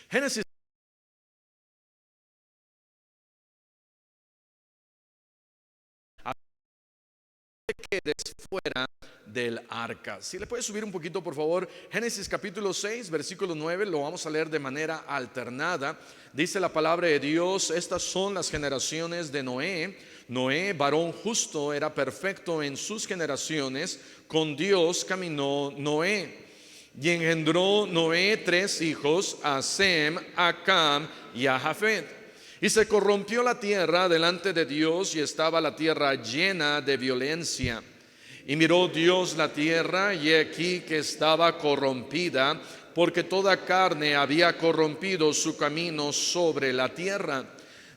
Génesis quedes fuera del arca. Si le puedes subir un poquito, por favor. Génesis capítulo 6, versículo 9, lo vamos a leer de manera alternada. Dice la palabra de Dios: estas son las generaciones de Noé. Noé, varón justo, era perfecto en sus generaciones. Con Dios caminó Noé. Y engendró Noé 3 hijos, a Sem, a Cam y a Jafet. Y se corrompió la tierra delante de Dios, y estaba la tierra llena de violencia. Y miró Dios la tierra, y he aquí que estaba corrompida, porque toda carne había corrompido su camino sobre la tierra.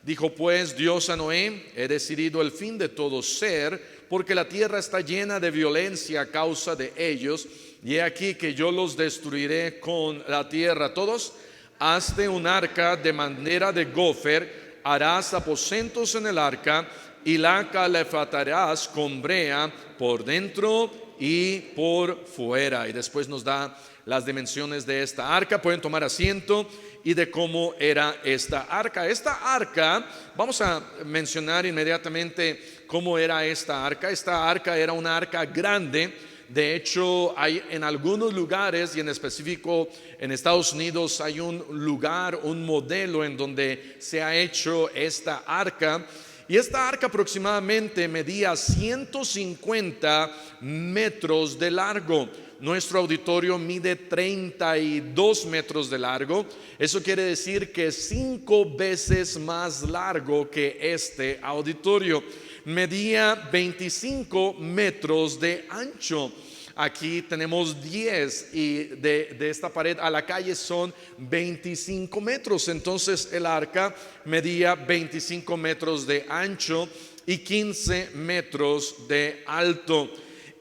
Dijo pues Dios a Noé: he decidido el fin de todo ser, porque la tierra está llena de violencia a causa de ellos, y he aquí que yo los destruiré con la tierra. Todos: hazte un arca de madera de gofer, harás aposentos en el arca, y la calefatarás con brea por dentro y por fuera. Y después nos da las dimensiones de esta arca. Pueden tomar asiento. Y de cómo era esta arca. Esta arca, vamos a mencionar inmediatamente cómo era esta arca. Esta arca era una arca grande. De hecho, hay en algunos lugares, y en específico en Estados Unidos, hay un lugar, un modelo en donde se ha hecho esta arca. Y esta arca aproximadamente medía 150 metros de largo. Nuestro auditorio mide 32 metros de largo. Eso quiere decir que 5 veces más largo que este auditorio. Medía 25 metros de ancho. Aquí tenemos 10, y de esta pared a la calle son 25 metros. Entonces el arca medía 25 metros de ancho y 15 metros de alto.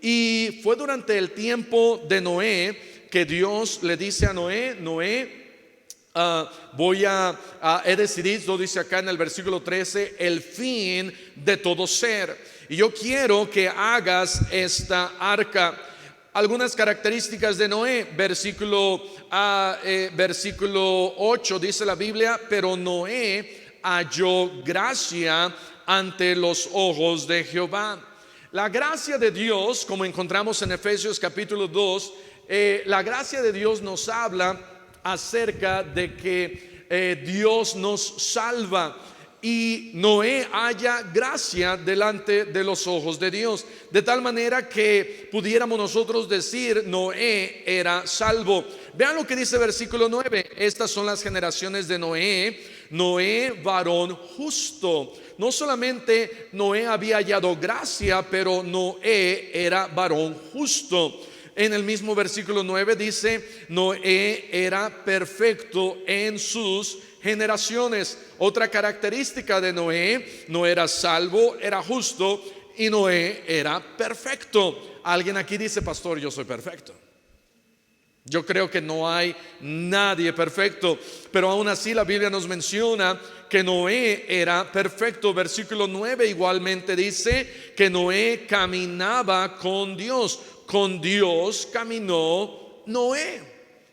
Y fue durante el tiempo de Noé que Dios le dice a Noé: he decidido, dice acá en el versículo 13, el fin de todo ser. Y yo quiero que hagas esta arca. Algunas características de Noé, versículo 8, dice la Biblia: pero Noé halló gracia ante los ojos de Jehová. La gracia de Dios, como encontramos en Efesios capítulo 2, la gracia de Dios nos habla acerca de que Dios nos salva. Y Noé halla gracia delante de los ojos de Dios, de tal manera que pudiéramos nosotros decir: Noé era salvo. Vean lo que dice versículo 9: estas son las generaciones de Noé. Noé, varón justo. No solamente Noé había hallado gracia, pero Noé era varón justo. En el mismo versículo 9 dice: Noé era perfecto en sus generaciones. Otra característica de Noé: no era salvo, era justo, y Noé era perfecto. Alguien aquí dice: pastor, yo soy perfecto. Yo creo que no hay nadie perfecto, pero aún así la Biblia nos menciona que Noé era perfecto. Versículo 9 igualmente dice que Noé caminaba con Dios. Con Dios caminó Noé.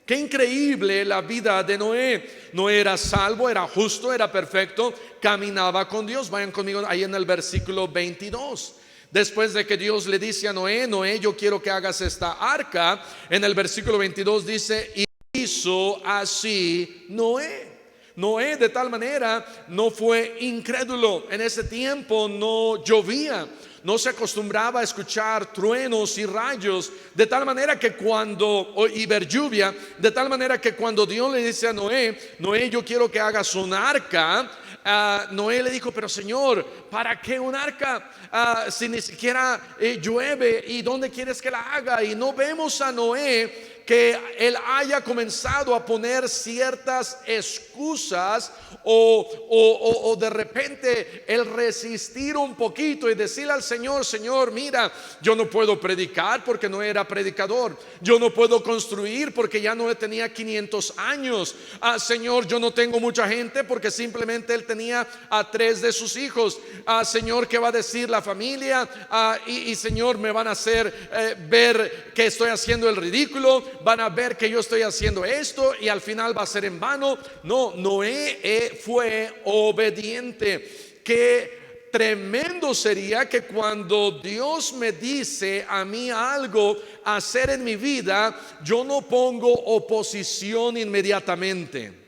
Qué increíble la vida de Noé. Noé era salvo, era justo, era perfecto, caminaba con Dios. Vayan conmigo ahí en el versículo 22. Después de que Dios le dice a Noé: Noé, yo quiero que hagas esta arca, en el versículo 22 dice: y hizo así Noé. Noé de tal manera no fue incrédulo. En ese tiempo no llovía, no se acostumbraba a escuchar truenos y rayos, de tal manera que y ver lluvia, de tal manera que cuando Dios le dice a Noé: Noé, yo quiero que hagas un arca, Noé le dijo: pero Señor, ¿para qué un arca? Si ni siquiera llueve, ¿y dónde quieres que la haga? Y no vemos a Noé que él haya comenzado a poner ciertas excusas o de repente el resistir un poquito y decirle al Señor: Señor, mira, yo no puedo predicar porque no era predicador, yo no puedo construir porque ya no tenía 500 años, Señor, yo no tengo mucha gente porque simplemente él tenía a 3 de sus hijos, Señor, ¿qué va a decir la familia? Y Señor, me van a hacer ver que estoy haciendo el ridículo. van a ver que yo estoy haciendo esto y al final va a ser en vano. No, Noé fue obediente. Qué tremendo sería que cuando Dios me dice a mí algo a hacer en mi vida, yo no pongo oposición inmediatamente.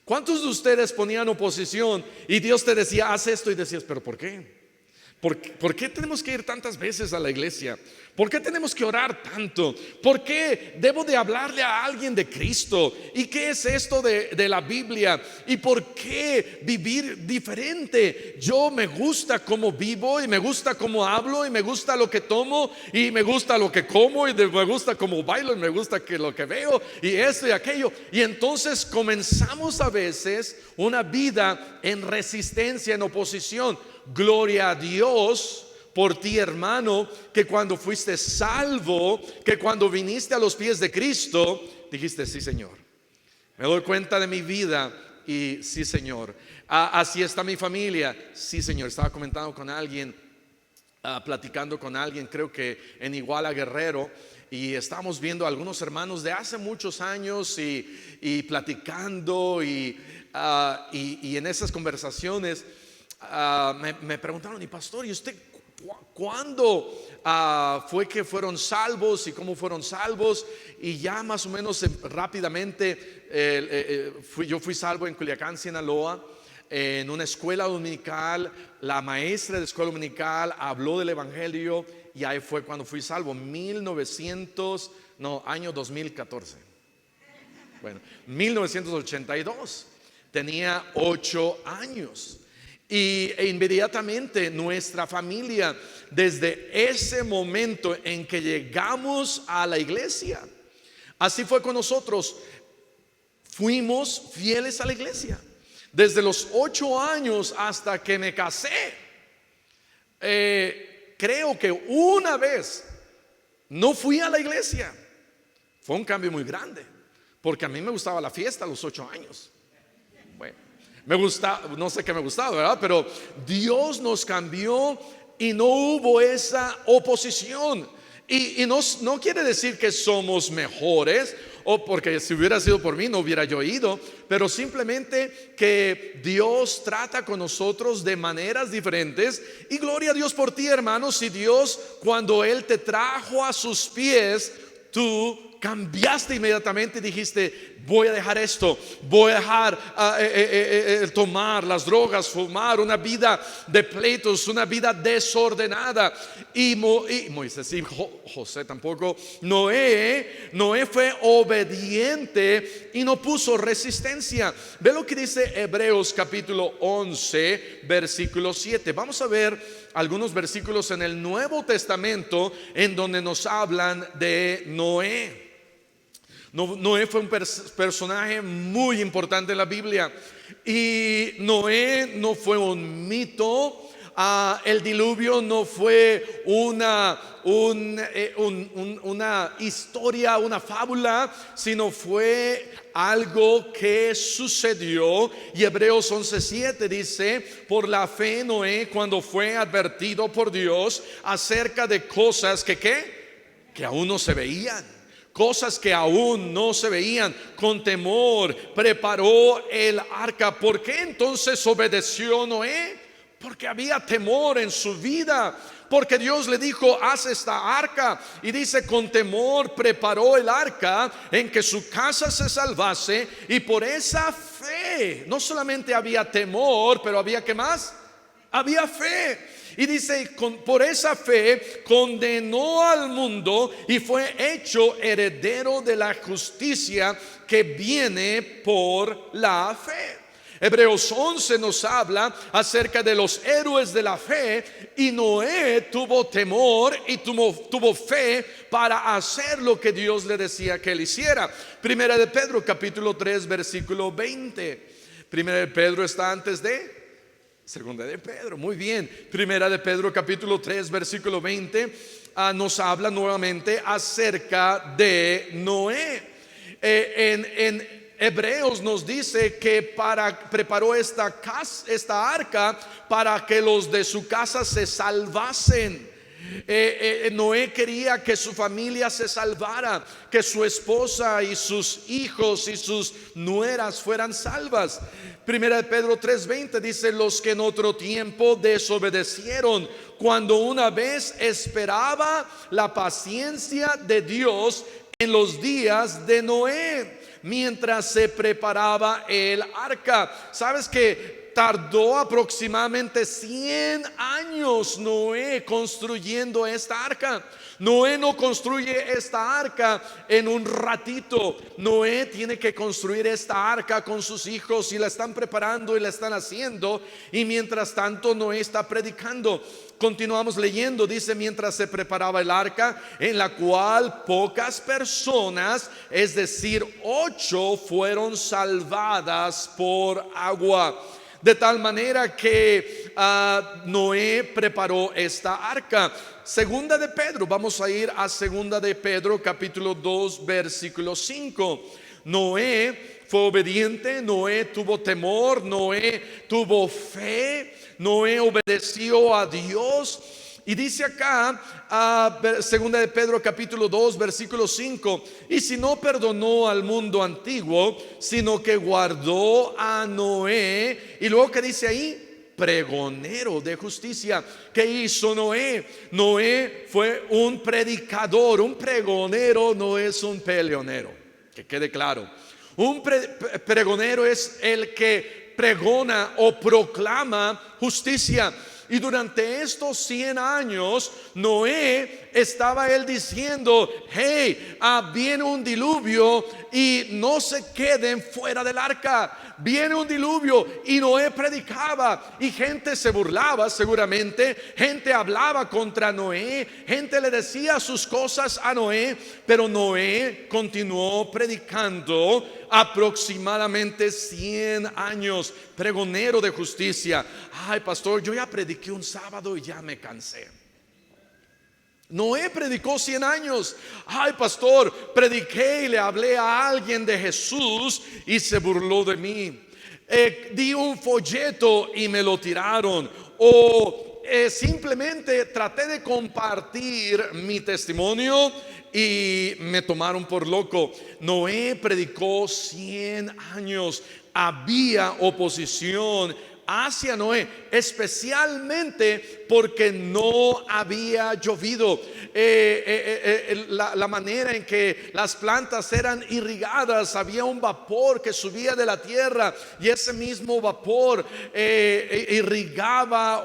¿Cuántos de ustedes ponían oposición y Dios te decía, haz esto, y decías, pero ¿por qué? ¿Por qué tenemos que ir tantas veces a la iglesia? ¿Por qué tenemos que orar tanto? ¿Por qué debo de hablarle a alguien de Cristo? ¿Y qué es esto de la Biblia? ¿Y por qué vivir diferente? Yo me gusta cómo vivo, y me gusta cómo hablo, y me gusta lo que tomo, y me gusta lo que como, y me gusta cómo bailo, y me gusta lo que veo, y esto y aquello. Y entonces comenzamos a veces una vida en resistencia, en oposición. Gloria a Dios por ti, hermano, que cuando fuiste salvo, que cuando viniste a los pies de Cristo, dijiste, sí, Señor, me doy cuenta de mi vida, y sí, Señor, así está mi familia. Sí, Señor. Estaba comentando con alguien, platicando con alguien, creo que en Iguala, Guerrero, y estábamos viendo a algunos hermanos de hace muchos años y platicando, y en esas conversaciones me preguntaron, y pastor, ¿y usted cuándo fue que fueron salvos y cómo fueron salvos? Y ya más o menos rápidamente yo fui salvo en Culiacán, Sinaloa, en una escuela dominical. La maestra de escuela dominical habló del evangelio, y ahí fue cuando fui salvo. Año 2014. Bueno, 1982. Tenía 8 años. E inmediatamente nuestra familia, desde ese momento en que llegamos a la iglesia, así fue con nosotros. Fuimos fieles a la iglesia desde los 8 años hasta que me casé. Creo que una vez no fui a la iglesia. Fue un cambio muy grande, porque a mí me gustaba la fiesta a los 8 años. Bueno, me gusta, no sé qué me gustaba, ¿verdad? Pero Dios nos cambió y no hubo esa oposición. Y no quiere decir que somos mejores, o porque si hubiera sido por mí no hubiera yo ido, pero simplemente que Dios trata con nosotros de maneras diferentes. Y gloria a Dios por ti, hermano. Si Dios, cuando Él te trajo a sus pies, tú cambiaste inmediatamente y dijiste, voy a dejar esto, voy a dejar tomar las drogas, fumar, una vida de pleitos, una vida desordenada. Y Moisés y José tampoco. Noé fue obediente y no puso resistencia. Ve lo que dice Hebreos capítulo 11 versículo 7. Vamos a ver algunos versículos en el Nuevo Testamento en donde nos hablan de Noé. Noé fue un personaje muy importante en la Biblia. Y Noé no fue un mito. El diluvio no fue una historia, una fábula, sino fue algo que sucedió. Y Hebreos 11:7 dice, por la fe Noé, cuando fue advertido por Dios acerca de cosas que aún no se veían, cosas que aún no se veían, con temor preparó el arca. ¿Por qué entonces obedeció Noé? Porque había temor en su vida, porque Dios le dijo, haz esta arca. Y dice, con temor preparó el arca en que su casa se salvase. Y por esa fe, no solamente había temor, pero había, ¿qué más? Había fe. Y dice, por esa fe condenó al mundo y fue hecho heredero de la justicia que viene por la fe. Hebreos 11 nos habla acerca de los héroes de la fe. Y Noé tuvo temor y tuvo fe para hacer lo que Dios le decía que él hiciera. Primera de Pedro capítulo 3 versículo 20. Primera de Pedro está antes de Segunda de Pedro, muy bien. Primera de Pedro capítulo 3 versículo 20 nos habla nuevamente acerca de Noé. En Hebreos nos dice que preparó esta arca para que los de su casa se salvasen. Noé quería que su familia se salvara, que su esposa y sus hijos y sus nueras fueran salvas. Primera de Pedro 3:20 dice: los que en otro tiempo desobedecieron, cuando una vez esperaba la paciencia de Dios en los días de Noé, mientras se preparaba el arca. ¿Sabes que tardó aproximadamente 100 años Noé construyendo esta arca? Noé no construye esta arca en un ratito. Noé tiene que construir esta arca con sus hijos, y la están preparando y la están haciendo, y mientras tanto Noé está predicando. Continuamos leyendo, dice: mientras se preparaba el arca, en la cual pocas personas, es decir 8, fueron salvadas por agua. De tal manera que Noé preparó esta arca. Segunda de Pedro, vamos a ir a Segunda de Pedro capítulo 2 versículo 5. Noé fue obediente, Noé tuvo temor, Noé tuvo fe, Noé obedeció a Dios. Y dice acá, segunda de Pedro capítulo 2 versículo 5: y si no perdonó al mundo antiguo, sino que guardó a Noé. Y luego, ¿qué dice ahí? Pregonero de justicia. ¿Qué hizo Noé? Noé fue un predicador. Un pregonero no es un peleonero, que quede claro. Un pregonero es el que pregona o proclama justicia. Y durante estos 100 años, Noé estaba él diciendo: hey, viene un diluvio y no se queden fuera del arca. Viene un diluvio, y Noé predicaba, y gente se burlaba seguramente, gente hablaba contra Noé, gente le decía sus cosas a Noé, pero Noé continuó predicando aproximadamente 100 años, pregonero de justicia. Ay, pastor, yo ya prediqué un sábado y ya me cansé. Noé predicó 100 años. Ay, pastor, prediqué y le hablé a alguien de Jesús y se burló de mí. Di un folleto y me lo tiraron. O simplemente traté de compartir mi testimonio y me tomaron por loco. Noé predicó 100 años. Había oposición hacia Noé, especialmente porque no había llovido. La manera en que las plantas eran irrigadas, había un vapor que subía de la tierra, y ese mismo vapor irrigaba,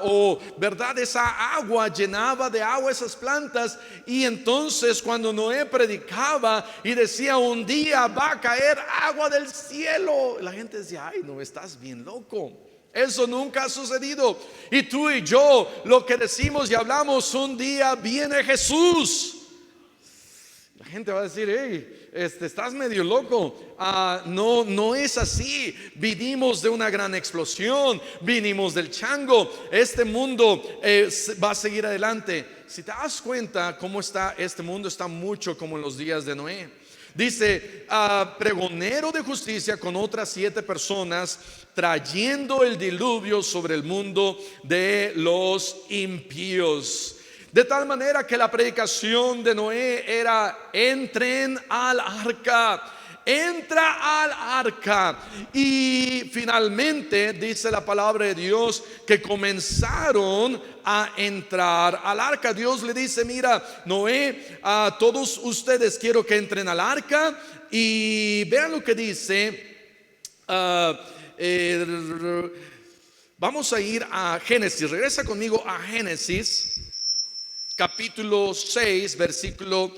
¿verdad? Esa agua llenaba de agua esas plantas. Y entonces, cuando Noé predicaba y decía: un día va a caer agua del cielo, la gente decía: ay, no, estás bien loco. Eso nunca ha sucedido. Y tú y yo lo que decimos y hablamos: un día viene Jesús. La gente va a decir: hey, estás medio loco. No es así. Vinimos de una gran explosión, vinimos del chango. Este mundo va a seguir adelante. Si te das cuenta cómo está este mundo, está mucho como en los días de Noé. Dice: pregonero de justicia con otras 7 personas, trayendo el diluvio sobre el mundo de los impíos. De tal manera que la predicación de Noé era: entren al arca. Entra al arca. Y finalmente dice la palabra de Dios que comenzaron a entrar al arca. Dios le dice: mira, Noé, a todos ustedes quiero que entren al arca. Y vean lo que dice. Vamos a ir a Génesis. Regresa conmigo a Génesis capítulo 6 versículo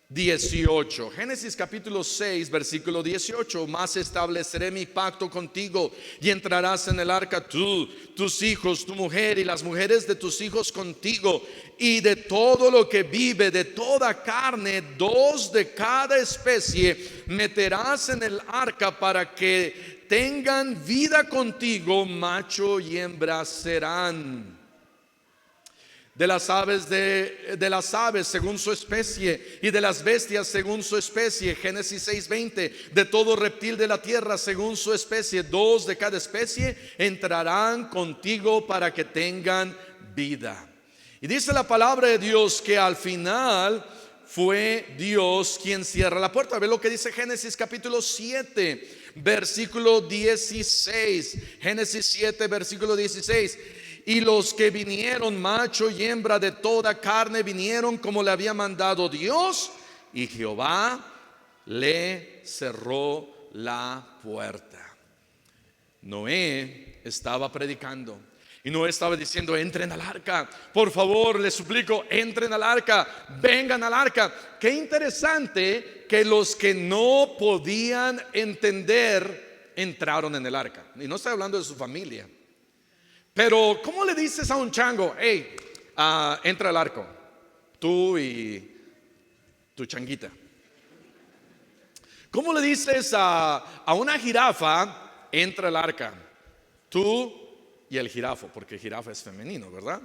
18. Génesis capítulo 6 versículo 18: mas estableceré mi pacto contigo, y entrarás en el arca tú, tus hijos, tu mujer y las mujeres de tus hijos contigo, y de todo lo que vive, de toda carne, 2 de cada especie meterás en el arca, para que tengan vida contigo, macho y hembra serán. De las aves según su especie, y de las bestias según su especie. Génesis 6:20: de todo reptil de la tierra según su especie, 2 de cada especie entrarán contigo para que tengan vida. Y dice la palabra de Dios que al final fue Dios quien cierra la puerta. Ve lo que dice Génesis capítulo 7, versículo 16. Génesis 7, versículo 16. Y los que vinieron, macho y hembra de toda carne, vinieron como le había mandado Dios, y Jehová le cerró la puerta. Noé estaba predicando y Noé estaba diciendo: entren al arca, por favor, les suplico, entren al arca, vengan al arca. Qué interesante que los que no podían entender entraron en el arca. Y no estoy hablando de su familia, pero ¿cómo le dices a un chango: hey, entra al arca, tú y tu changuita? ¿Cómo le dices a una jirafa: entra al arca, tú y el jirafo? Porque jirafa es femenino, ¿verdad?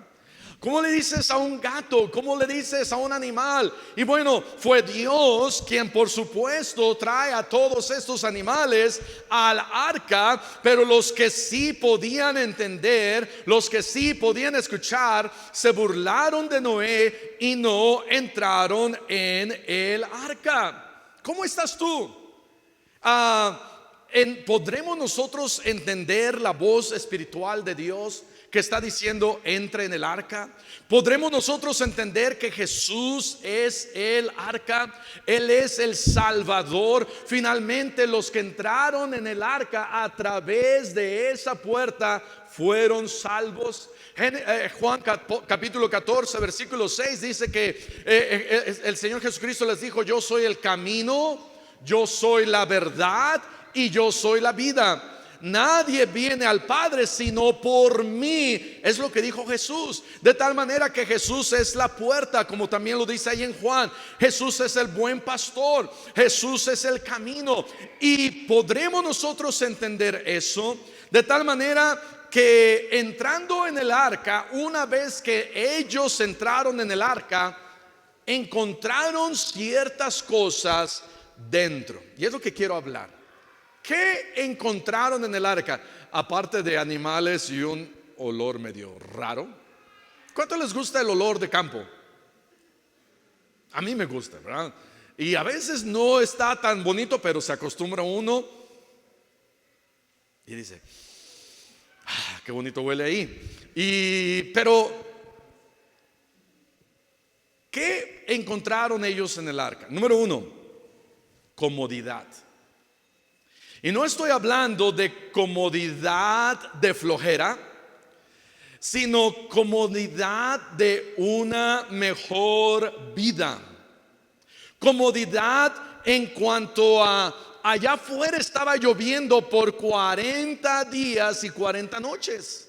¿Cómo le dices a un gato? ¿Cómo le dices a un animal? Y bueno, fue Dios quien, por supuesto, trae a todos estos animales al arca, pero los que sí podían entender, los que sí podían escuchar, se burlaron de Noé y no entraron en el arca. ¿Cómo estás tú? ¿Podremos nosotros entender la voz espiritual de Dios que está diciendo: entre en el arca? ¿Podremos nosotros entender que Jesús es el arca? Él es el Salvador. Finalmente los que entraron en el arca a través de esa puerta fueron salvos. Juan capítulo 14 versículo 6 dice que el Señor Jesucristo les dijo: yo soy el camino, yo soy la verdad y yo soy la vida. Nadie viene al Padre sino por mí. Es lo que dijo Jesús. De tal manera que Jesús es la puerta, como también lo dice ahí en Juan. Jesús es el buen pastor, Jesús es el camino. Y podremos nosotros entender eso de tal manera que entrando en el arca, una vez que ellos entraron en el arca, encontraron ciertas cosas dentro. Y es lo que quiero hablar. ¿Qué encontraron en el arca? Aparte de animales y un olor medio raro. ¿Cuánto les gusta el olor de campo? A mí me gusta, ¿verdad? Y a veces no está tan bonito, pero se acostumbra uno y dice: qué bonito huele ahí. Pero ¿qué encontraron ellos en el arca? Número uno, comodidad. Y no estoy hablando de comodidad de flojera, sino comodidad de una mejor vida. Comodidad en cuanto a allá afuera estaba lloviendo por 40 días y 40 noches.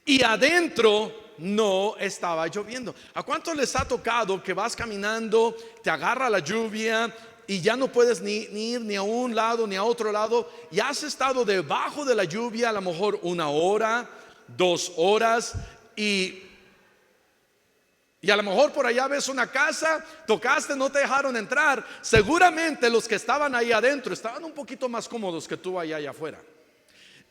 Y adentro no estaba lloviendo. ¿A cuántos les ha tocado que vas caminando, te agarra la lluvia y ya no puedes ni ir ni a un lado ni a otro lado, y has estado debajo de la lluvia a lo mejor 1 hora, 2 horas, y a lo mejor por allá ves una casa, tocaste, no te dejaron entrar? Seguramente los que estaban ahí adentro estaban un poquito más cómodos que tú allá afuera.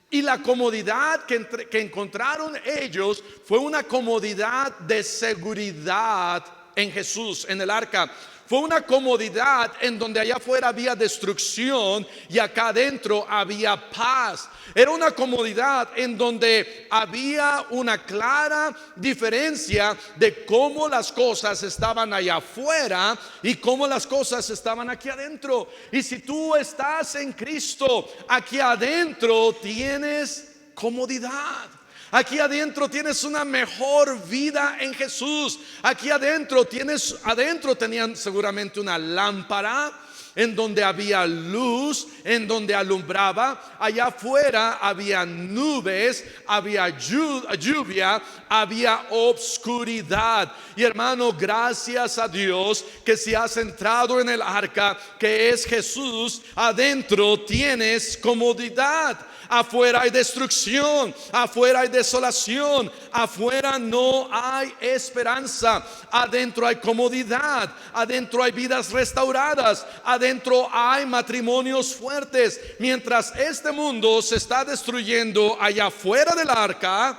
Y la comodidad que encontraron ellos fue una comodidad de seguridad en Jesús, en el arca. Fue una comodidad en donde allá afuera había destrucción y acá adentro había paz. Era una comodidad en donde había una clara diferencia de cómo las cosas estaban allá afuera y cómo las cosas estaban aquí adentro. Y si tú estás en Cristo, aquí adentro tienes comodidad. Aquí adentro tienes una mejor vida en Jesús. Aquí adentro tenían seguramente una lámpara en donde había luz, en donde alumbraba. Allá afuera había nubes, había lluvia, había obscuridad. Y hermano, gracias a Dios que si has entrado en el arca, que es Jesús, adentro tienes comodidad. Afuera hay destrucción, afuera hay desolación, afuera no hay esperanza. Adentro hay comodidad, adentro hay vidas restauradas, adentro hay matrimonios fuertes. Mientras este mundo se está destruyendo allá afuera del arca,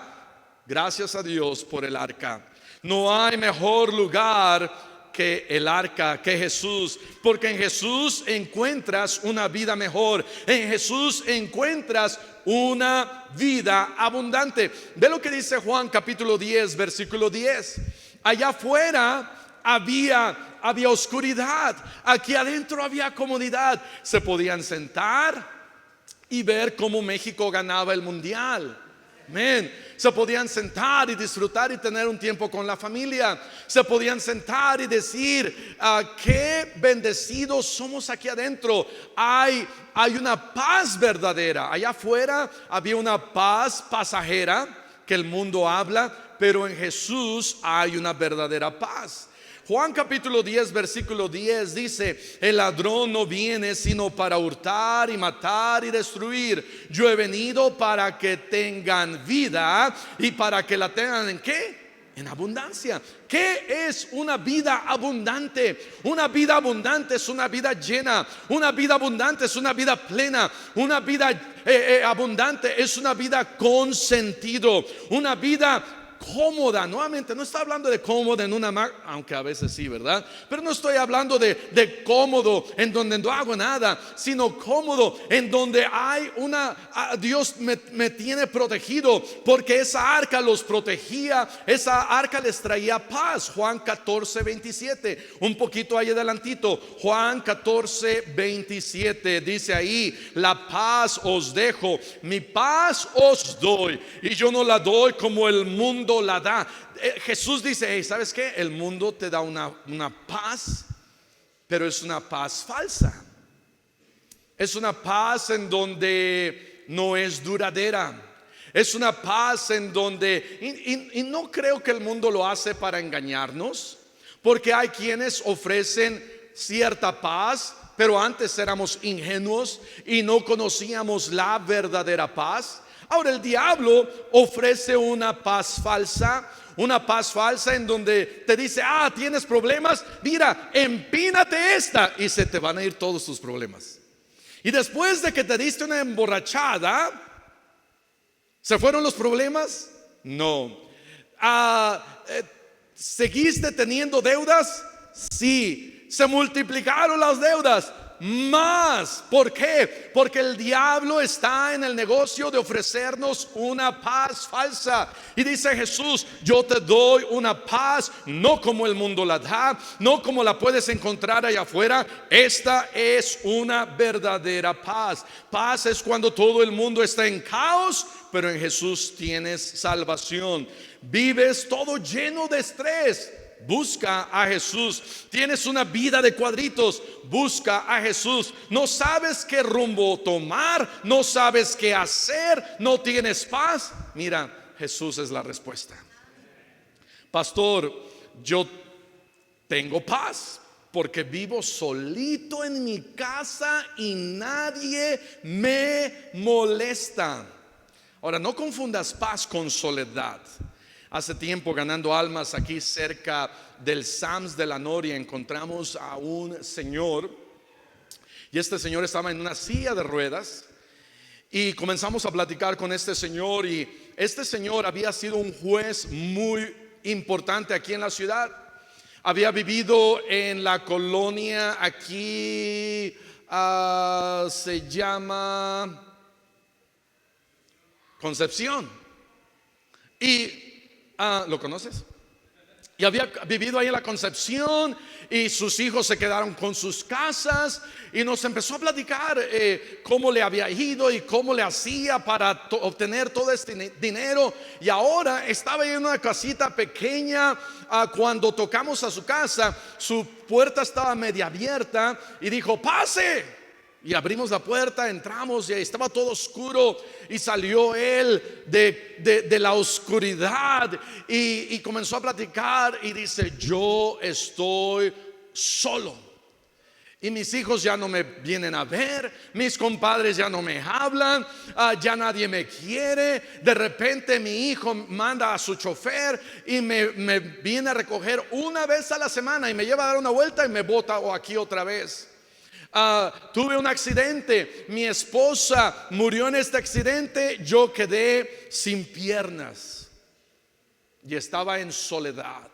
gracias a Dios por el arca. No hay mejor lugar que el arca, que Jesús, porque en Jesús encuentras una vida mejor, en Jesús encuentras una vida abundante. Ve lo que dice Juan capítulo 10, versículo 10. Allá afuera había oscuridad, aquí adentro había comodidad. Se podían sentar y ver cómo México ganaba el mundial. Amén. Se podían sentar y disfrutar y tener un tiempo con la familia. Se podían sentar y decir qué bendecidos somos aquí adentro. Hay una paz verdadera. Allá afuera había una paz pasajera que el mundo habla, pero en Jesús hay una verdadera paz. Juan capítulo 10 versículo 10 dice: el ladrón no viene sino para hurtar y matar y destruir. Yo he venido para que tengan vida y para que la tengan ¿en qué? En abundancia. ¿Qué es una vida abundante? Una vida abundante es una vida llena. Una vida abundante es una vida plena. Una vida abundante es una vida con sentido. Una vida cómoda. Nuevamente, no está hablando de cómoda en una aunque a veces sí, ¿verdad? Pero no estoy hablando de cómodo en donde no hago nada, sino cómodo en donde hay Dios me tiene protegido, porque esa arca los protegía, esa arca les traía paz. Juan 14, 27, un poquito ahí adelantito, Juan 14, 27, dice ahí: la paz os dejo, mi paz os doy, y yo no la doy como el mundo la da. Jesús dice: hey, ¿sabes qué? El mundo te da una paz, pero es una paz falsa. Es una paz en donde no es duradera. Es una paz en donde y no creo que el mundo lo hace para engañarnos, porque hay quienes ofrecen cierta paz, pero antes éramos ingenuos y no conocíamos la verdadera paz. Ahora el diablo ofrece una paz falsa en donde te dice: tienes problemas, mira, empínate esta y se te van a ir todos tus problemas. Y después de que te diste una emborrachada, ¿se fueron los problemas? No. ¿Seguiste teniendo deudas? Sí. ¿Se multiplicaron las deudas? Más. ¿Por qué? Porque el diablo está en el negocio de ofrecernos una paz falsa. Y dice Jesús: yo te doy una paz, no como el mundo la da, no como la puedes encontrar allá afuera. Esta es una verdadera paz. Paz es cuando todo el mundo está en caos, pero en Jesús tienes salvación. Vives todo lleno de estrés, busca a Jesús. Tienes una vida de cuadritos, busca a Jesús. No sabes qué rumbo tomar, no sabes qué hacer, no tienes paz. Mira, Jesús es la respuesta. Pastor, yo tengo paz porque vivo solito en mi casa y nadie me molesta. Ahora, no confundas paz con soledad. Hace tiempo, ganando almas aquí cerca del Sams de la Noria, encontramos a un señor, y este señor estaba en una silla de ruedas, y comenzamos a platicar con este señor. Y este señor había sido un juez muy importante aquí en la ciudad. Había vivido en la colonia aquí, se llama Concepción. Y ¿lo conoces? Y había vivido ahí en la Concepción, y sus hijos se quedaron con sus casas, y nos empezó a platicar cómo le había ido y cómo le hacía para obtener todo este dinero. Y ahora estaba en una casita pequeña. Cuando tocamos a su casa, su puerta estaba media abierta, y dijo: pase. Y abrimos la puerta, entramos, y ahí estaba todo oscuro. Y salió él de la oscuridad y comenzó a platicar. Y dice: yo estoy solo, y mis hijos ya no me vienen a ver, mis compadres ya no me hablan, ya nadie me quiere. De repente mi hijo manda a su chofer y me viene a recoger una vez a la semana, y me lleva a dar una vuelta y me bota aquí otra vez. Tuve un accidente, mi esposa murió en este accidente, yo quedé sin piernas y estaba en soledad.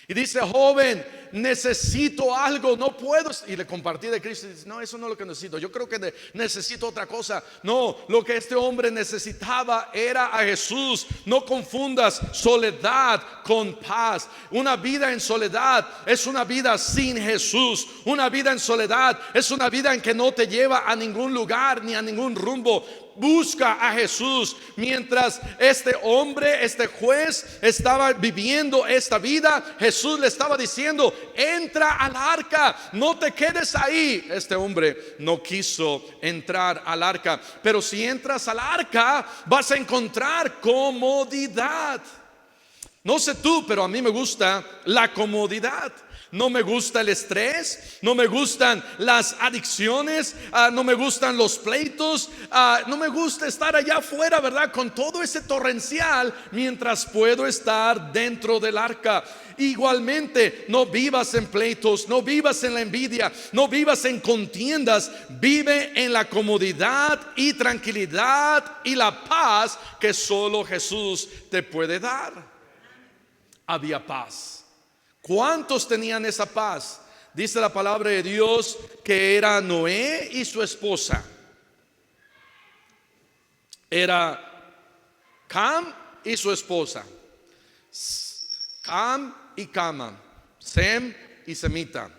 Y dice: joven, necesito algo, no puedo. Y le compartí de Cristo y dice: no, eso no es lo que necesito, yo creo que necesito otra cosa. No, lo que este hombre necesitaba era a Jesús. No confundas soledad con paz. Una vida en soledad es una vida sin Jesús. Una vida en soledad es una vida en que no te lleva a ningún lugar ni a ningún rumbo. Busca a Jesús. Mientras este hombre, este juez, estaba viviendo esta vida, Jesús le estaba diciendo: entra al arca, no te quedes ahí. Este hombre no quiso entrar al arca. Pero si entras al arca, vas a encontrar comodidad. No sé tú, pero a mí me gusta la comodidad. No me gusta el estrés, no me gustan las adicciones, no me gustan los pleitos, no me gusta estar allá afuera, ¿verdad? Con todo ese torrencial, mientras puedo estar dentro del arca. Igualmente, no vivas en pleitos, no vivas en la envidia, no vivas en contiendas. Vive en la comodidad y tranquilidad y la paz que solo Jesús te puede dar. Había paz. ¿Cuántos tenían esa paz? Dice la palabra de Dios que era Noé y su esposa. Era Cam y su esposa. Cam y Cama. Sem y Semita.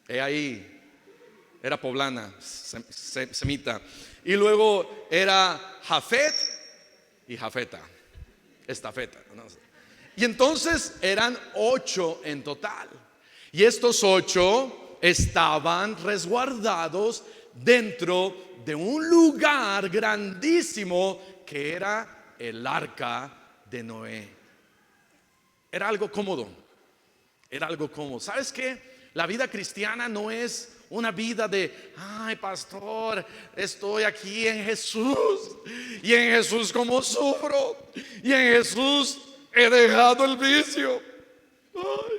Ahí era poblana, Semita. Y luego era Jafet y Jafeta. Estafeta, ¿no? Y entonces eran 8 en total. Y estos 8 estaban resguardados dentro de un lugar grandísimo que era el arca de Noé. Era algo cómodo. Era algo cómodo. ¿Sabes qué? La vida cristiana no es una vida de: ay, pastor, estoy aquí en Jesús, y en Jesús como sufro, y en Jesús he dejado el vicio,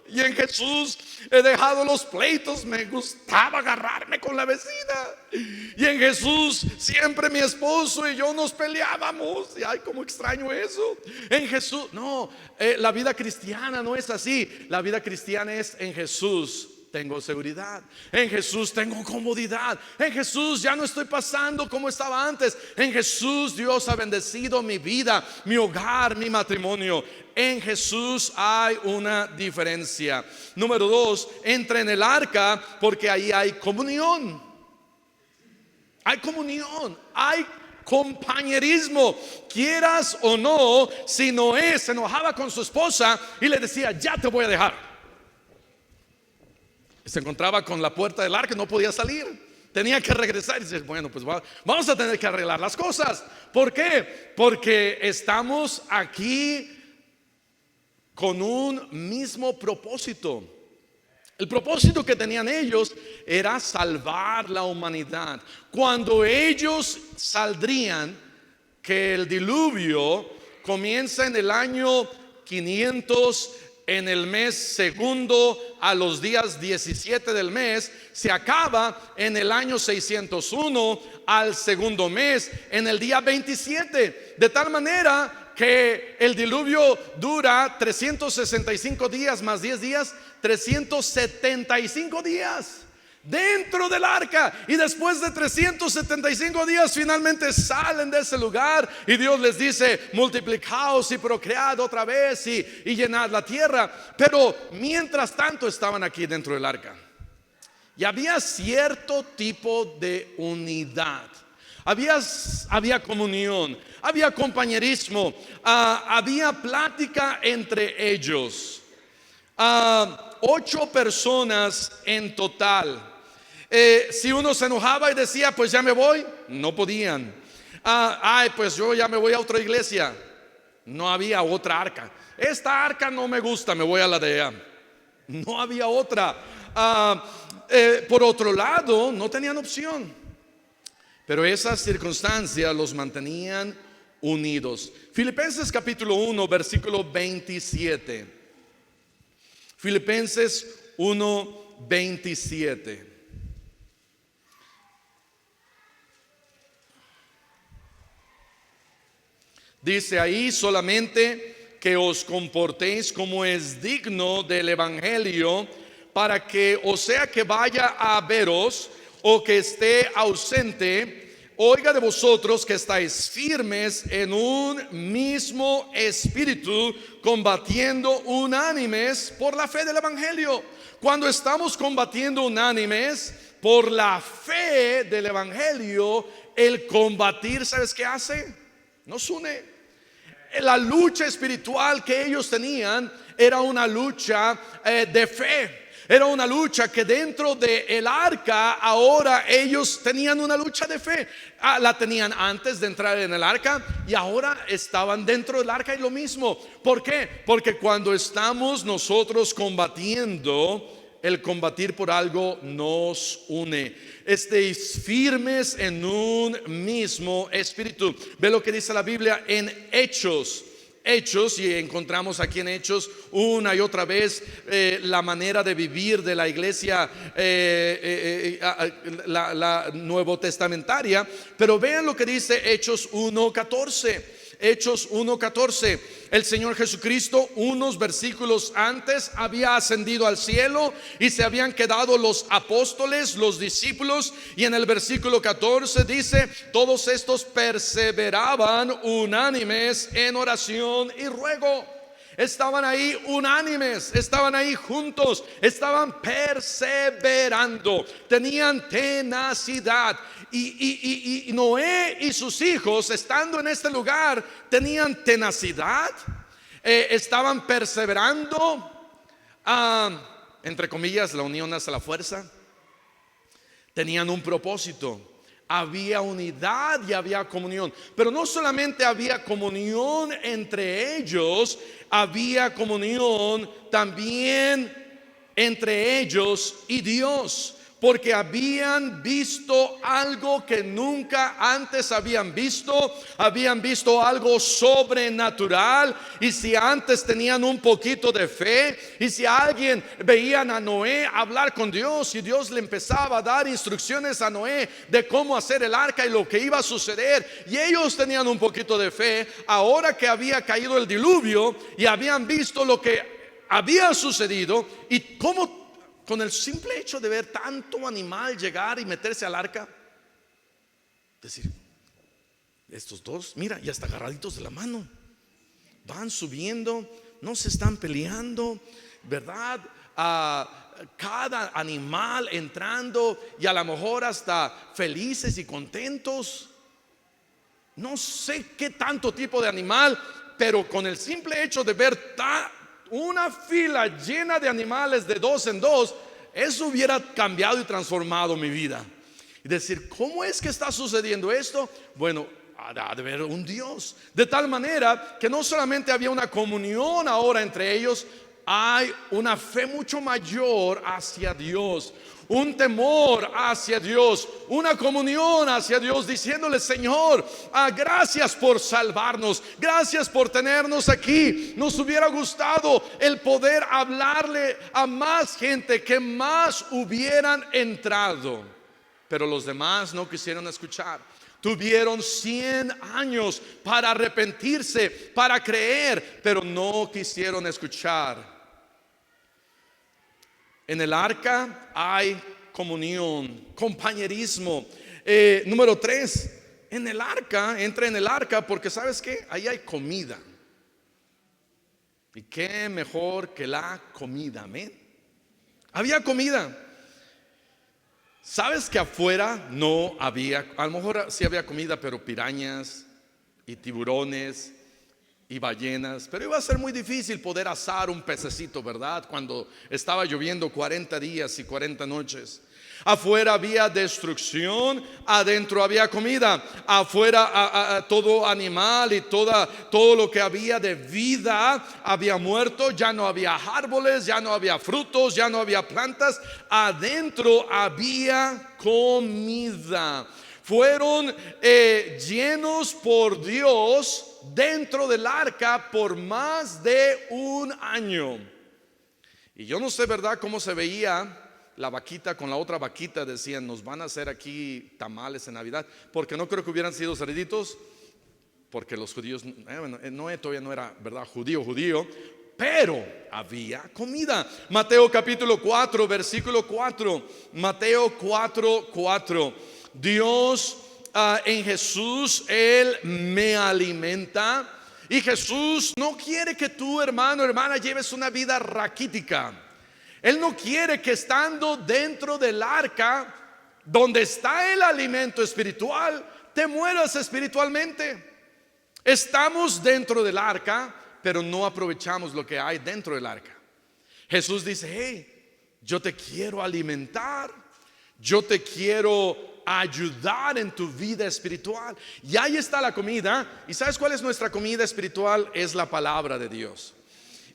y en Jesús he dejado los pleitos. Me gustaba agarrarme con la vecina, y en Jesús siempre mi esposo y yo nos peleábamos, y ay, cómo extraño eso. En Jesús, no, la vida cristiana no es así. La vida cristiana es: en Jesús tengo seguridad, en Jesús tengo comodidad, en Jesús ya no estoy pasando como estaba antes, en Jesús Dios ha bendecido mi vida, mi hogar, mi matrimonio. En Jesús hay una diferencia. Número 2, entra en el arca porque ahí hay comunión. Hay comunión, hay compañerismo. Quieras o no, si Noé se enojaba con su esposa y le decía: ya te voy a dejar, se encontraba con la puerta del arca, no podía salir, tenía que regresar y dice: bueno, pues vamos a tener que arreglar las cosas. ¿Por qué? Porque estamos aquí con un mismo propósito. El propósito que tenían ellos era salvar la humanidad. Cuando ellos saldrían, que el diluvio comienza en el año 500, en el mes segundo, a los días 17 del mes, se acaba en el año 601, al segundo mes, en el día 27. De tal manera que el diluvio dura 365 días más 10 días, 375 días dentro del arca. Y después de 375 días finalmente salen de ese lugar, y Dios les dice: multiplicaos y procread otra vez y llenad la tierra. Pero mientras tanto estaban aquí dentro del arca, y había cierto tipo de unidad. Había comunión, había compañerismo, había plática entre ellos. 8 personas en total. Si uno se enojaba y decía: pues ya me voy, no podían. Pues yo ya me voy a otra iglesia. No había otra arca. Esta arca no me gusta, me voy a la de allá. No había otra. Por otro lado, no tenían opción. Pero esas circunstancias los mantenían unidos. Filipenses capítulo 1, versículo 27. Filipenses 1, 27. Dice ahí: solamente que os comportéis como es digno del evangelio, para que, o sea que vaya a veros o que esté ausente, oiga de vosotros que estáis firmes en un mismo espíritu, combatiendo unánimes por la fe del evangelio. Cuando estamos combatiendo unánimes por la fe del evangelio, el combatir, ¿sabes qué hace? Nos une. La lucha espiritual que ellos tenían era una lucha de fe. Era una lucha que dentro del arca ahora ellos tenían una lucha de fe. La tenían antes de entrar en el arca y ahora estaban dentro del arca y lo mismo. ¿Por qué? Porque cuando estamos nosotros combatiendo, el combatir por algo nos une. Estéis firmes en un mismo espíritu. Ve lo que dice la Biblia en Hechos, y encontramos aquí en Hechos una y otra vez la manera de vivir de la iglesia la nuevo testamentaria. Pero vean lo que dice Hechos 1:14. Hechos 1:14. El Señor Jesucristo unos versículos antes había ascendido al cielo y se habían quedado los apóstoles, los discípulos, y en el versículo 14 dice: todos estos perseveraban unánimes en oración y ruego. Estaban ahí unánimes, estaban ahí juntos, estaban perseverando, tenían tenacidad. Y Noé y sus hijos, estando en este lugar, tenían tenacidad, estaban perseverando, entre comillas, la unión hace la fuerza. Tenían un propósito. Había unidad y había comunión. Pero no solamente había comunión entre ellos, había comunión también entre ellos y Dios. Porque habían visto algo que nunca antes habían visto algo sobrenatural. Y si antes tenían un poquito de fe, y si alguien veían a Noé hablar con Dios y Dios le empezaba a dar instrucciones a Noé de cómo hacer el arca y lo que iba a suceder, y ellos tenían un poquito de fe, ahora que había caído el diluvio y habían visto lo que había sucedido y cómo, con el simple hecho de ver tanto animal llegar y meterse al arca, decir: estos dos, mira, ya están agarraditos de la mano, van subiendo, no se están peleando, ¿verdad? Cada animal entrando y a lo mejor hasta felices y contentos. No sé qué tanto tipo de animal, pero con el simple hecho de ver una fila llena de animales de dos en dos, eso hubiera cambiado y transformado mi vida. Y decir: ¿cómo es que está sucediendo esto? Bueno, ha de haber un Dios. De tal manera que no solamente había una comunión ahora entre ellos, hay una fe mucho mayor hacia Dios, un temor hacia Dios, una comunión hacia Dios, diciéndole: Señor, gracias por salvarnos, gracias por tenernos aquí. Nos hubiera gustado el poder hablarle a más gente, que más hubieran entrado, pero los demás no quisieron escuchar. Tuvieron 100 años para arrepentirse, para creer, pero no quisieron escuchar. En el arca hay comunión, compañerismo. Número 3, en el arca, entra en el arca porque ¿sabes qué? Ahí hay comida. Y qué mejor que la comida, amén. Había comida. ¿Sabes que afuera no había? A lo mejor sí había comida, pero pirañas y tiburones y ballenas, pero iba a ser muy difícil poder asar un pececito, ¿verdad? Cuando estaba lloviendo 40 días y 40 noches. Afuera había destrucción, adentro había comida. Afuera todo animal y todo lo que había de vida había muerto. Ya no había árboles, ya no había frutos, ya no había plantas. Adentro había comida. Fueron llenos por Dios dentro del arca por más de un año. Y yo no sé, ¿verdad?, cómo se veía la vaquita con la otra vaquita. Decían: nos van a hacer aquí tamales en Navidad, porque no creo que hubieran sido cerditos. porque los judíos, bueno, Noé todavía no era, ¿verdad?, judío, pero había comida. Mateo capítulo 4, versículo 4. Mateo 4:4. Dios en Jesús, Él me alimenta. Y Jesús no quiere que tú, hermano, hermana, lleves una vida raquítica. Él no quiere que estando dentro del arca, donde está el alimento espiritual, te mueras espiritualmente. Estamos dentro del arca, pero no aprovechamos lo que hay dentro del arca. Jesús dice: hey, yo te quiero alimentar, yo te quiero ayudar en tu vida espiritual. Y ahí está la comida. ¿Y sabes cuál es nuestra comida espiritual? Es la palabra de Dios.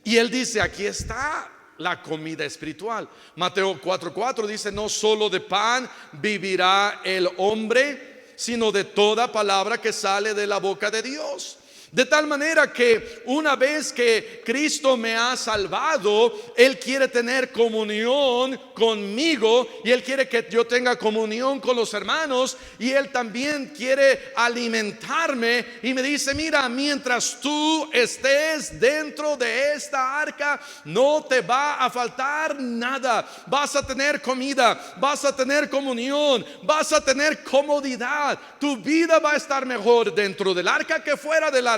Y Él dice: aquí está la comida espiritual. Mateo 4:4 dice: no solo de pan vivirá el hombre, sino de toda palabra que sale de la boca de Dios. De tal manera que una vez que Cristo me ha salvado, Él quiere tener comunión conmigo, y Él quiere que yo tenga comunión con los hermanos, y Él también quiere alimentarme. Y me dice: mira, mientras tú estés dentro de esta arca, no te va a faltar nada. Vas a tener comida, vas a tener comunión, vas a tener comodidad. Tu vida va a estar mejor dentro del arca que fuera del arca.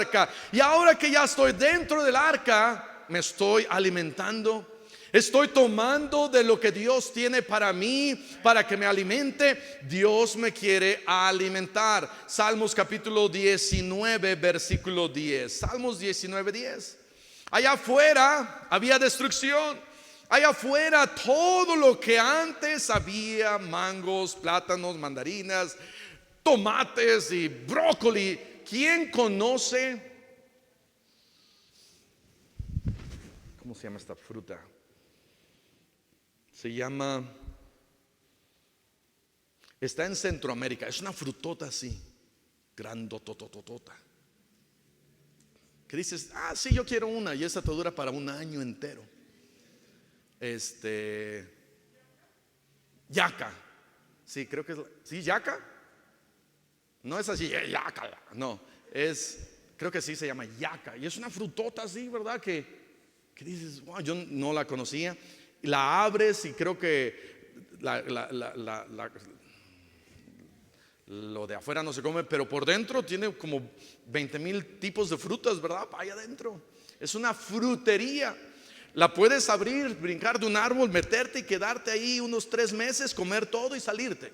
Y ahora que ya estoy dentro del arca, me estoy alimentando, estoy tomando de lo que Dios tiene para mí, para que me alimente. Dios me quiere alimentar. Salmos capítulo 19, versículo 10. Salmos 19:10. Allá afuera había destrucción. Allá afuera todo lo que antes había: mangos, plátanos, mandarinas, tomates y brócoli. ¿Quién conoce? ¿Cómo se llama esta fruta? Se llama, está en Centroamérica. Es una frutota así, grandotototota. Que dices: ah, sí, yo quiero una. Y esa te dura para un año entero. Yaca. Sí, creo que es. ¿Sí, yaca? No es así, yaca. No, creo que sí se llama yaca. Y es una frutota así, ¿verdad? Que dices: wow, yo no la conocía. Y la abres y creo que lo de afuera no se come, pero por dentro tiene como 20,000 tipos de frutas, ¿verdad? Allá adentro. Es una frutería. La puedes abrir, brincar de un árbol, meterte y quedarte ahí unos 3 meses, comer todo y salirte.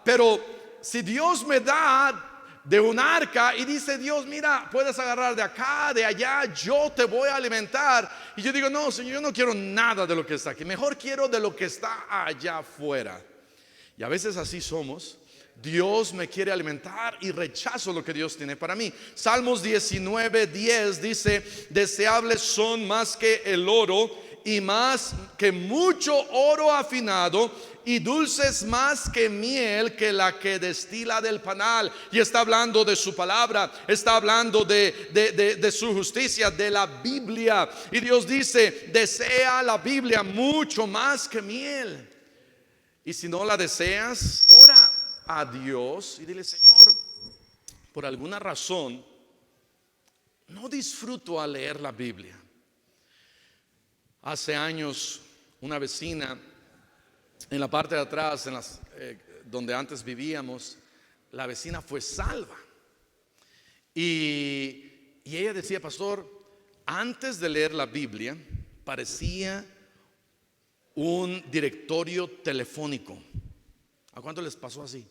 Pero si Dios me da de un arca y dice Dios: mira, puedes agarrar de acá, de allá, yo te voy a alimentar. Y yo digo: no, Señor, yo no quiero nada de lo que está aquí, mejor quiero de lo que está allá afuera. Y a veces así somos. Dios me quiere alimentar y rechazo lo que Dios tiene para mí. Salmos 19:10 dice: deseables son más que el oro, y más que mucho oro afinado, y dulces más que miel que la que destila del panal. Y está hablando de su palabra, está hablando de su justicia, de la Biblia. Y Dios dice: desea la Biblia mucho más que miel. Y si no la deseas, ora a Dios y dile: Señor, por alguna razón no disfruto al leer la Biblia. Hace años, una vecina en la parte de atrás, donde antes vivíamos, la vecina fue salva. Y ella decía: pastor, antes de leer la Biblia parecía un directorio telefónico. ¿A cuánto les pasó así?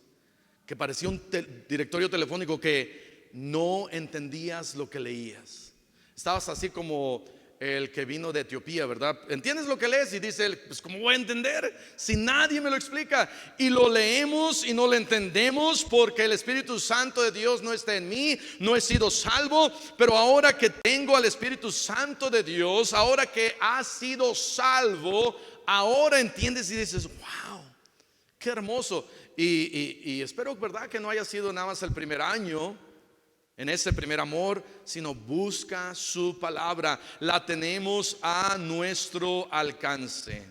Que parecía un directorio telefónico que no entendías lo que leías. Estabas así como el que vino de Etiopía, ¿verdad? ¿Entiendes lo que lees? Y dice él: pues ¿cómo voy a entender si nadie me lo explica? Y lo leemos y no lo entendemos porque el Espíritu Santo de Dios no está en mí, no he sido salvo. Pero ahora que tengo al Espíritu Santo de Dios, ahora que has sido salvo, ahora entiendes y dices: wow, qué hermoso. Y espero, ¿verdad?, que no haya sido nada más el primer año en ese primer amor, sino busca su palabra. La tenemos a nuestro alcance.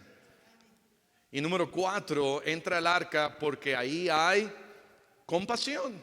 Y número 4, entra al arca porque ahí hay compasión.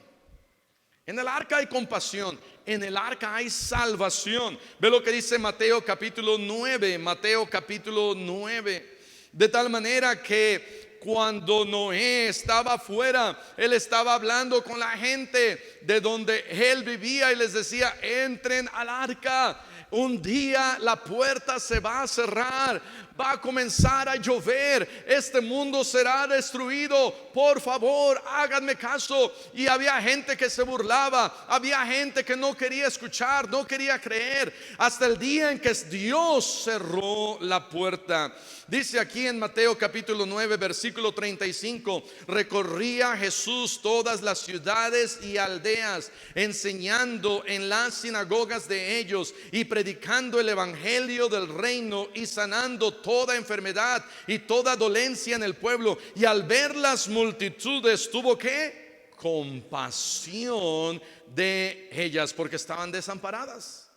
En el arca hay compasión, en el arca hay salvación. Ve lo que dice Mateo capítulo 9, Mateo capítulo 9. De tal manera que cuando Noé estaba afuera, él estaba hablando con la gente de donde él vivía y les decía: entren al arca. Un día la puerta se va a cerrar, va a comenzar a llover, este mundo será destruido, por favor háganme caso. Y había gente que se burlaba, había gente que no quería escuchar, no quería creer, hasta el día en que Dios cerró la puerta. Dice aquí en Mateo capítulo 9 versículo 35: recorría Jesús todas las ciudades y aldeas, enseñando en las sinagogas de ellos y predicando el evangelio del reino y sanando toda enfermedad y toda dolencia en el pueblo. Y al ver las multitudes tuvo ¿qué? Compasión de ellas, porque estaban desamparadas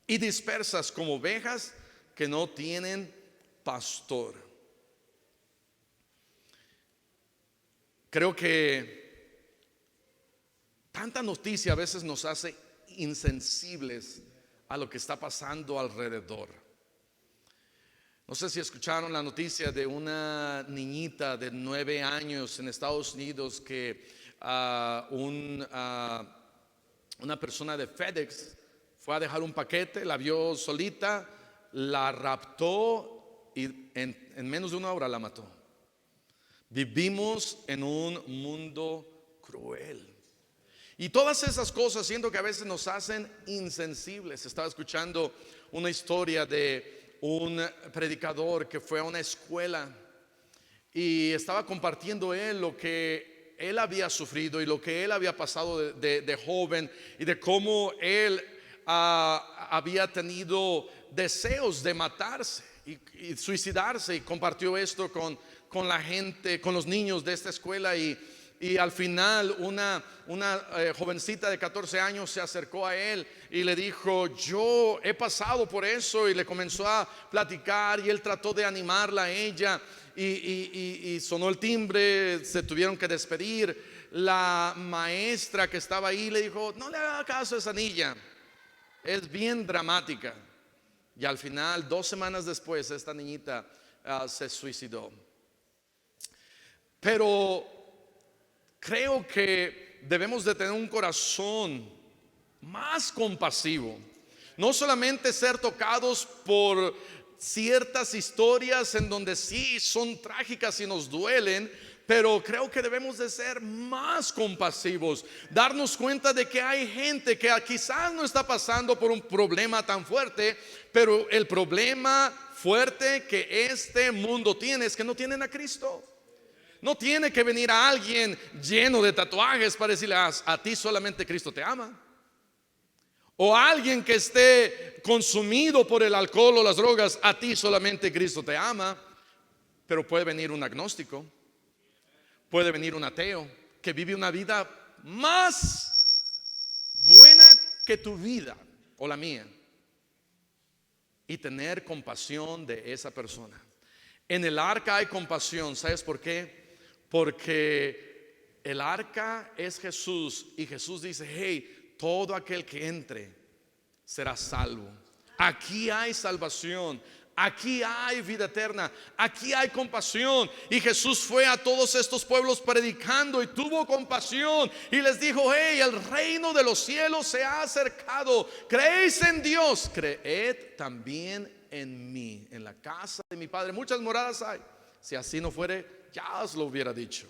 y dispersas como ovejas que no tienen pastor. Creo que tanta noticia a veces nos hace insensibles a lo que está pasando alrededor. No sé si escucharon la noticia de una niñita de 9 años en Estados Unidos que una persona de FedEx fue a dejar un paquete, la vio solita, la raptó y en menos de 1 hora la mató. Vivimos en un mundo cruel. Y todas esas cosas siento que a veces nos hacen insensibles. Estaba escuchando una historia de un predicador que fue a una escuela y estaba compartiendo él lo que él había sufrido y lo que él había pasado de joven, y de cómo él había tenido deseos de matarse y suicidarse, y compartió esto con la gente, con los niños de esta escuela. Y al final una jovencita de 14 años se acercó a él y le dijo: yo he pasado por eso. Y le comenzó a platicar y él trató de animarla a ella. Y sonó el timbre, se tuvieron que despedir. La maestra que estaba ahí le dijo: no le haga caso a esa niña, es bien dramática. Y al final, 2 semanas después, esta niñita se suicidó. Pero creo que debemos de tener un corazón más compasivo, no solamente ser tocados por ciertas historias en donde sí son trágicas y nos duelen, pero creo que debemos de ser más compasivos, darnos cuenta de que hay gente que quizás no está pasando por un problema tan fuerte, pero el problema fuerte que este mundo tiene es que no tienen a Cristo. No tiene que venir a alguien lleno de tatuajes para decirle: a ti solamente Cristo te ama. O a alguien que esté consumido por el alcohol o las drogas: a ti solamente Cristo te ama. Pero puede venir un agnóstico, puede venir un ateo que vive una vida más buena que tu vida o la mía, y tener compasión de esa persona. En el arca hay compasión. ¿Sabes por qué? Porque el arca es Jesús, y Jesús dice: hey, todo aquel que entre será salvo. Aquí hay salvación, aquí hay vida eterna, aquí hay compasión. Y Jesús fue a todos estos pueblos predicando y tuvo compasión y les dijo: hey, el reino de los cielos se ha acercado. ¿Creéis en Dios? Creed también en mí. En la casa de mi Padre muchas moradas hay. Si así no fuere, ya os lo hubiera dicho.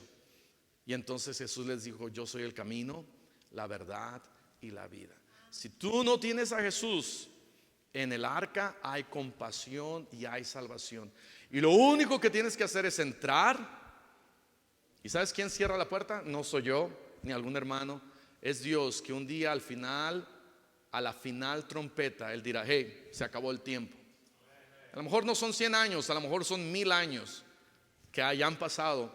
Y entonces Jesús les dijo: yo soy el camino, la verdad y la vida. Si tú no tienes a Jesús, en el arca hay compasión y hay salvación. Y lo único que tienes que hacer es entrar. ¿Y sabes quién cierra la puerta? No soy yo ni algún hermano, es Dios, que un día al final, a la final trompeta, Él dirá: hey, se acabó el tiempo. A lo mejor no son 100 años, a lo mejor son 1000 años que hayan pasado,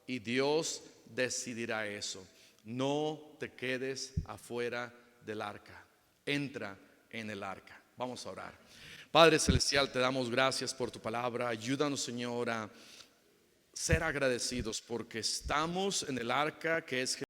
y Dios decidirá eso. No te quedes afuera del arca, entra en el arca. Vamos a orar. Padre celestial, te damos gracias por tu palabra. Ayúdanos, Señor, a ser agradecidos porque estamos en el arca que es Jesús.